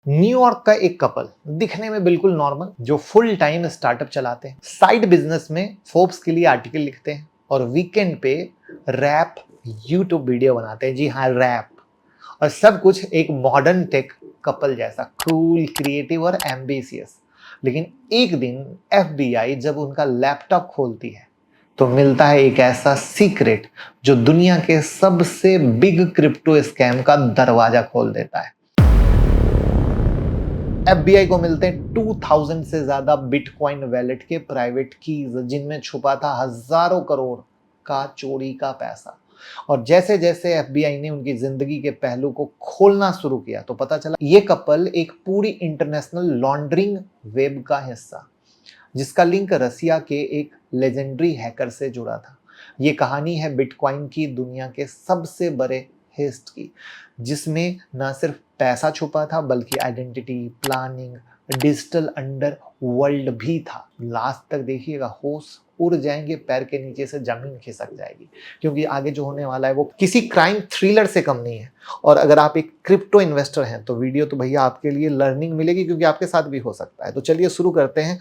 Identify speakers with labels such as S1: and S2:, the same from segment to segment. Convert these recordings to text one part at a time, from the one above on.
S1: New York का एक couple दिखने में बिल्कुल नॉर्मल जो फुल टाइम स्टार्टअप चलाते हैं, साइड बिजनेस में फोर्ब्स के लिए आर्टिकल लिखते हैं और वीकेंड पे रैप यूट्यूब वीडियो बनाते हैं। जी हाँ, रैप। और सब कुछ एक मॉडर्न टेक कपल जैसा, कूल, क्रिएटिव और एम्बिशियस। लेकिन एक दिन एफबीआई जब उनका लैपटॉप खोलती है तो मिलता है एक ऐसा सीक्रेट जो दुनिया के सबसे बिग क्रिप्टो स्कैम का दरवाजा खोल देता है। एफबीआई को मिलते हैं 2000 से ज्यादा बिटकॉइन वैलेट के प्राइवेट कीज, जिनमें छुपा था हजारों करोड़ का चोरी का पैसा। और जैसे जैसे एफबीआई ने उनकी जिंदगी के पहलू को खोलना शुरू किया तो पता चला ये कपल एक पूरी इंटरनेशनल लॉन्ड्रिंग वेब का हिस्सा, जिसका लिंक रसिया के एक लेजेंडरी हैकर से जुड़ा था। ये कहानी है बिटकॉइन की दुनिया के सबसे बड़े हेस्ट की, जिसमें न सिर्फ पैसा छुपा था बल्कि identity, planning, digital under world भी था। लास्ट तक देखिएगा, होश उड़ जाएंगे, पैर के नीचे से जमीन खिसक जाएगी, क्योंकि आगे जो होने वाला है वो किसी क्राइम थ्रिलर से कम नहीं है। और अगर आप एक क्रिप्टो इन्वेस्टर हैं तो वीडियो तो भैया आपके लिए लर्निंग मिलेगी, क्योंकि आपके साथ भी हो सकता है। तो चलिए शुरू करते हैं।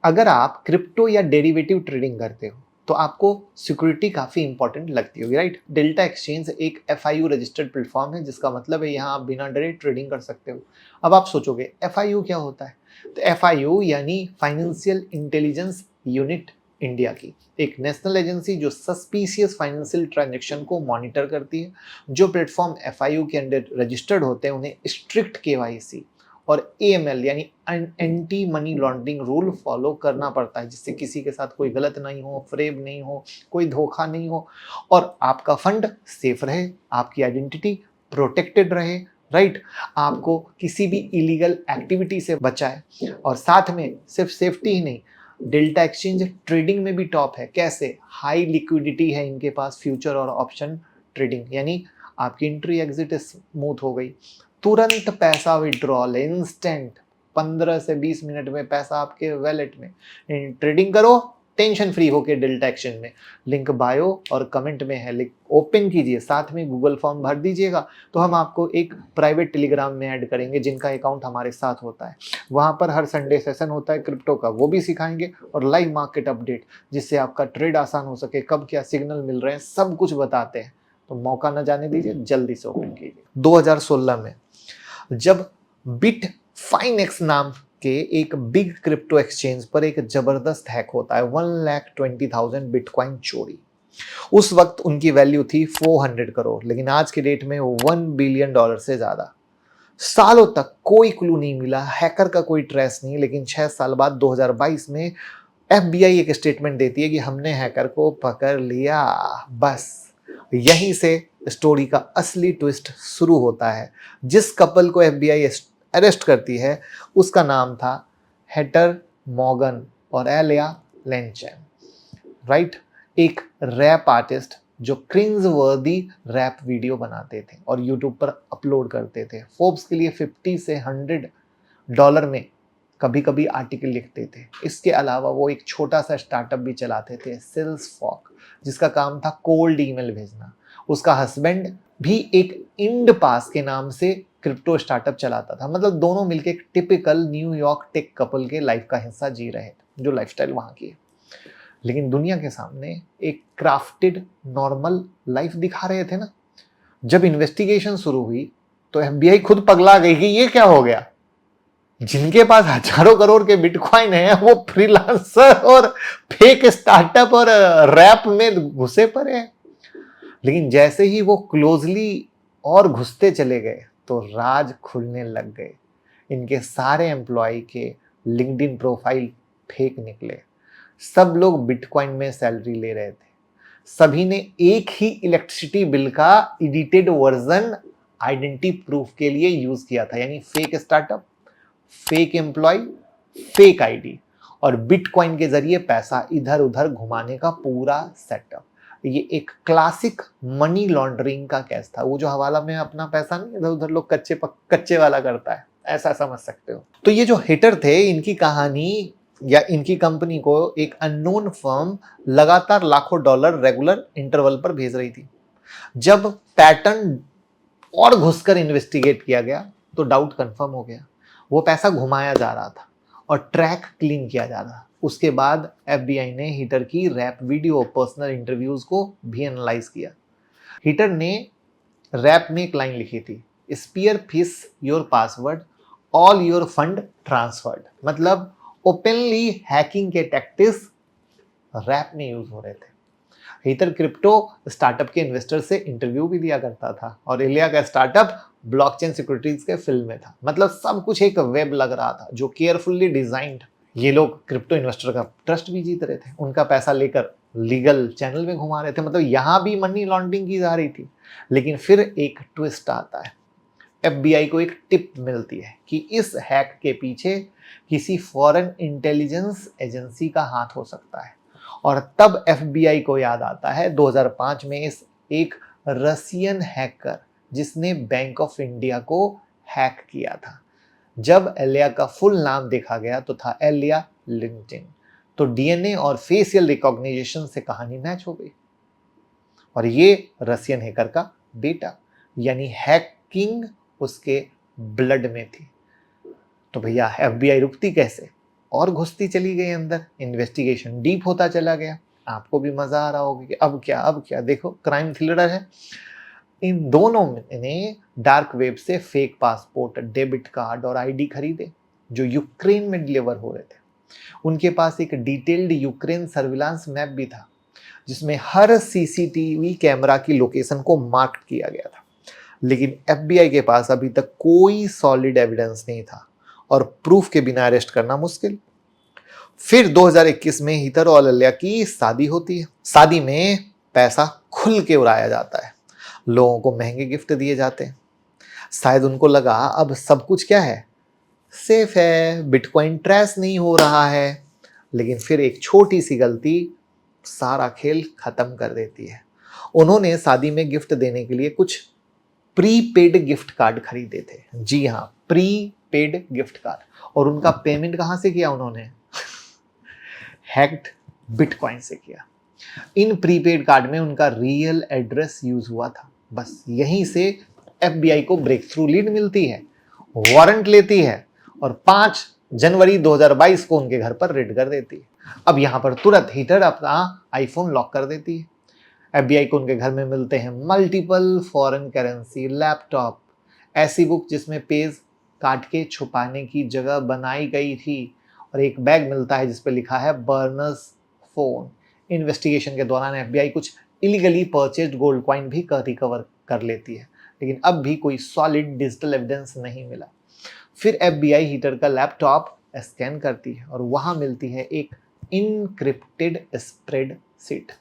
S1: अगर आप क्रिप्टो या डेरिवेटिव ट्रेडिंग करते हो तो आपको सिक्योरिटी काफ़ी इंपॉर्टेंट लगती होगी, राइट। डेल्टा एक्सचेंज एक एफआईयू रजिस्टर्ड प्लेटफॉर्म है, जिसका मतलब है यहाँ आप बिना डरे ट्रेडिंग कर सकते हो। अब आप सोचोगे एफआईयू क्या होता है, तो एफआईयू यानी फाइनेंशियल इंटेलिजेंस यूनिट इंडिया की एक नेशनल एजेंसी जो सस्पिशियस फाइनेंशियल ट्रांजैक्शन को मॉनिटर करती है। जो प्लेटफॉर्म एफआईयू के अंडर रजिस्टर्ड होते हैं उन्हें स्ट्रिक्ट केवाईसी और एएमएल यानी anti money laundering rule follow करना पड़ता है, जिससे किसी के साथ कोई गलत नहीं हो, फ्रेब नहीं हो, कोई धोखा नहीं हो और आपका फंड सेफ रहे, आपकी आइडेंटिटी प्रोटेक्टेड रहे, राइट। आपको किसी भी इलीगल एक्टिविटी से बचाए। और साथ में सिर्फ सेफ्टी ही नहीं, डेल्टा एक्सचेंज ट्रेडिंग में भी टॉप है। कैसे? हाई लिक्विडिटी है इनके पास, फ्यूचर और ऑप्शन ट्रेडिंग, यानी आपकी एंट्री एग्जिट स्मूथ हो गई, तुरंत पैसा विड्रॉल, इंस्टेंट 15 से 20 मिनट में पैसा आपके वैलेट में। ट्रेडिंग करो टेंशन फ्री होके डेल्टा एक्सचेंज में। लिंक बायो और कमेंट में है, लिंक ओपन कीजिए, साथ में गूगल फॉर्म भर दीजिएगा तो हम आपको एक प्राइवेट टेलीग्राम में ऐड करेंगे जिनका अकाउंट हमारे साथ होता है। वहाँ पर हर संडे सेशन होता है क्रिप्टो का, वो भी सिखाएंगे, और लाइव मार्केट अपडेट, जिससे आपका ट्रेड आसान हो सके, कब क्या सिग्नल मिल रहे हैं सब कुछ बताते हैं। तो मौका न जाने दीजिए, जल्दी से ओपन कीजिए। 2016 में जब बिट फाइनेक्स नाम के एक बिग क्रिप्टो एक्सचेंज पर एक जबरदस्त हैक होता है, 1,20,000 बिटकॉइन चोरी। उस वक्त उनकी वैल्यू थी 400 करोड़, लेकिन आज के डेट में $1 बिलियन से ज्यादा। सालों तक कोई क्लू नहीं मिला, हैकर का कोई ट्रेस नहीं, लेकिन 6 साल बाद 2022 में एफबीआई एक स्टेटमेंट देती है कि हमने हैकर को पकड़ लिया। बस यहीं से स्टोरी का असली ट्विस्ट शुरू होता है। जिस कपल को एफबीआई अरेस्ट करती है उसका नाम था हेटर मॉर्गन और एलिया लेंचैन, राइट। एक रैप आर्टिस्ट जो क्रिंज वर्दी रैप वीडियो बनाते थे और यूट्यूब पर अपलोड करते थे। फोर्ब्स के लिए 50 से $100 में कभी कभी आर्टिकल लिखते थे। इसके अलावा वो एक छोटा सा स्टार्टअप भी चलाते थे, सेल्सफॉक, जिसका काम था कोल्ड ईमेल भेजना। उसका हस्बैंड भी एक इंड पास के नाम से क्रिप्टो स्टार्टअप चलाता था। मतलब दोनों मिलकर एक टिपिकल न्यूयॉर्क टेक कपल के लाइफ का हिस्सा जी रहे थे, जो लाइफस्टाइल वहां की है। लेकिन दुनिया के सामने एक क्राफ्टेड नॉर्मल लाइफ दिखा रहे थे ना। जब इन्वेस्टिगेशन शुरू हुई तो एफबीआई खुद पगला गई कि ये क्या हो गया। जिनके पास हजारों करोड़ के बिटकॉइन है वो फ्रीलांसर और फेक स्टार्टअप और रैप में घुसे पड़े हैं। लेकिन जैसे ही वो क्लोजली और घुसते चले गए तो राज खुलने लग गए। इनके सारे एम्प्लॉय के लिंक्डइन प्रोफाइल फेक निकले। सब लोग बिटकॉइन में सैलरी ले रहे थे। सभी ने एक ही इलेक्ट्रिसिटी बिल का एडिटेड वर्जन आइडेंटिटी प्रूफ के लिए यूज किया था, यानी fake startup, fake employ, fake ID और बिटकॉइन के जरिए पैसा इधर उधर घुमाने का पूरा सेटअप। ये एक क्लासिक मनी लॉन्ड्रिंग का केस था। वो जो हवाला में अपना पैसा नहीं इधर उधर लोग कच्चे वाला करता है, ऐसा समझ सकते हो। तो ये जो हिटर थे, इनकी कहानी या इनकी कंपनी को एक अननोन फर्म लगातार लाखों डॉलर रेगुलर इंटरवल पर भेज रही थी। जब पैटर्न और घुसकर इन्वेस्टिगेट किया गया तो डाउट कंफर्म हो गया। वो पैसा घुमाया जा रहा था और ट्रैक क्लीन किया जा रहा था। उसके बाद FBI ने हीटर की रैप वीडियो, पर्सनल इंटरव्यूज को भी एनालाइज किया। हीटर ने रैप में एक लाइन लिखी थी, spear fish your password, all your fund transferred. मतलब ओपनली हैकिंग के टैक्टिक्स रैप में यूज हो रहे थे। हीटर क्रिप्टो स्टार्टअप के इन्वेस्टर से इंटरव्यू भी दिया करता था और इलिया का स्टार्टअप ब्लॉकचेन सिक्योरिटीज के फील्ड में था। मतलब सब कुछ एक वेब लग रहा था जो केयरफुली डिजाइंड। ये लोग क्रिप्टो इन्वेस्टर का ट्रस्ट भी जीत रहे थे, उनका पैसा लेकर लीगल चैनल में घुमा रहे थे। मतलब यहां भी मनी लॉन्ड्रिंग की जा रही थी। लेकिन फिर एक ट्विस्ट आता है। FBI को एक टिप मिलती है कि इस हैक के पीछे किसी फॉरेन इंटेलिजेंस एजेंसी का हाथ हो सकता है। और तब FBI को याद आता है 2005 में इस एक रसियन हैकर जिसने बैंक ऑफ इंडिया को हैक किया था। जब एलिया का फुल नाम देखा गया तो था एलिया लिंटिन। तो DNA और फेशियल रिकॉग्निशन से कहानी मैच हो गई और ये रसियन हैकर का बेटा, यानी हैकिंग उसके ब्लड में थी। तो भैया FBI रुकती कैसे और घुसती चली गई अंदर। इन्वेस्टिगेशन डीप होता चला गया। आपको भी मजा आ रहा होगा कि अब क्या। देखो क्राइम थ्रिलर है। इन दोनों ने डार्क वेब से फेक पासपोर्ट, डेबिट कार्ड और ID खरीदे जो यूक्रेन में डिलीवर हो रहे थे। उनके पास एक डिटेल्ड यूक्रेन सर्विलांस मैप भी था जिसमें हर CCTV कैमरा की लोकेशन को मार्क किया गया था। लेकिन FBI के पास अभी तक कोई सॉलिड एविडेंस नहीं था और प्रूफ के बिना अरेस्ट करना मुश्किल। फिर 2021 में हीटर और अलिया की शादी होती है। शादी में पैसा खुल के उड़ाया जाता है, लोगों को महंगे गिफ्ट दिए जाते हैं। शायद उनको लगा अब सब कुछ क्या है, सेफ है, बिटकॉइन ट्रैश नहीं हो रहा है। लेकिन फिर एक छोटी सी गलती सारा खेल खत्म कर देती है। उन्होंने शादी में गिफ्ट देने के लिए कुछ प्रीपेड गिफ्ट कार्ड खरीदे थे। जी हाँ, प्रीपेड गिफ्ट कार्ड। और उनका पेमेंट कहां से किया उन्होंने? हैक्ड बिटकॉइन से किया। इन प्रीपेड कार्ड में उनका रियल एड्रेस यूज हुआ था। बस यहीं से FBI को ब्रेक थ्रू लीड मिलती है, वारंट लेती है और 5 जनवरी 2022 को उनके घर पर रेड कर देती है। अब यहां पर तुरंत हीटर अपना आईफोन लॉक कर देती है। FBI को उनके घर में मिलते हैं मल्टीपल फॉरेन करेंसी, लैपटॉप, ऐसी बुक जिसमें पेज काट के छुपाने की जगह बनाई गई थी और एक बैग मिलता है जिस पे लिखा है बर्नर्स फोन। इन्वेस्टिगेशन के दौरान FBI कुछ इलीगली परचेज्ड गोल्ड कॉइन भी रिकवर कर लेती है, लेकिन अब भी कोई सॉलिड डिजिटल एविडेंस नहीं मिला। फिर FBI हीटर का लैपटॉप स्कैन करती है और वहां मिलती है एक इनक्रिप्टेड स्प्रेडशीट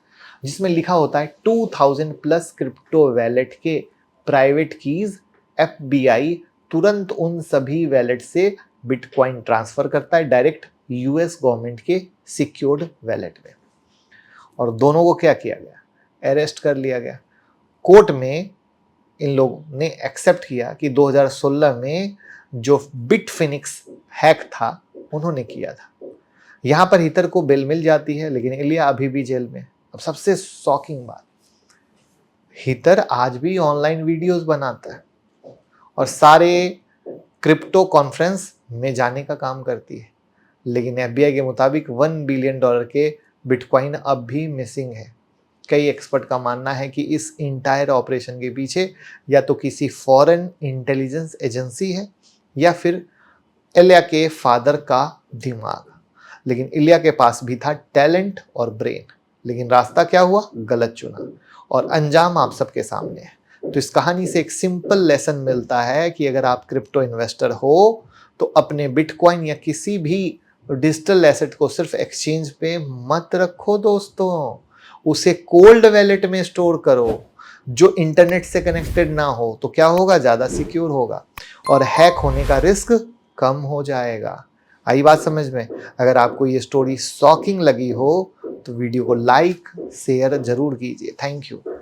S1: जिसमें लिखा होता है 2000 प्लस क्रिप्टो वैलेट के प्राइवेट कीज। FBI तुरंत उन सभी वैलेट से बिटकॉइन ट्रांसफर करता है डायरेक्ट US गवर्नमेंट के सिक्योर्ड वैलेट में। और दोनों को क्या किया गया? अरेस्ट कर लिया गया। कोर्ट में इन लोगों ने एक्सेप्ट किया कि 2016 में जो बिटफिनिक्स हैक था उन्होंने किया था। यहां पर हीटर को बेल मिल जाती है, लेकिन इलिया अभी भी जेल में। अब सबसे शॉकिंग बात, हीटर आज भी ऑनलाइन वीडियोस बनाता है और सारे क्रिप्टो कॉन्फ्रेंस में जाने का काम करती है। लेकिन FBI के मुताबिक $1 बिलियन के बिटकॉइन अब भी मिसिंग है। कई एक्सपर्ट का मानना है कि इस इंटायर ऑपरेशन के पीछे या तो किसी फॉरेन इंटेलिजेंस एजेंसी है या फिर इलिया के फादर का दिमाग। लेकिन इलिया के पास भी था टैलेंट और ब्रेन, लेकिन रास्ता क्या हुआ? गलत चुना और अंजाम आप सबके सामने है। तो इस कहानी से एक सिंपल लेसन मिलता है कि अगर आप क्रिप्टो इन्वेस्टर हो तो अपने बिटकॉइन या किसी भी डिजिटल एसेट को सिर्फ एक्सचेंज पे मत रखो दोस्तों, उसे कोल्ड वैलेट में स्टोर करो जो इंटरनेट से कनेक्टेड ना हो। तो क्या होगा? ज़्यादा सिक्योर होगा और हैक होने का रिस्क कम हो जाएगा। आई बात समझ में? अगर आपको ये स्टोरी शॉकिंग लगी हो तो वीडियो को लाइक शेयर जरूर कीजिए। Thank you.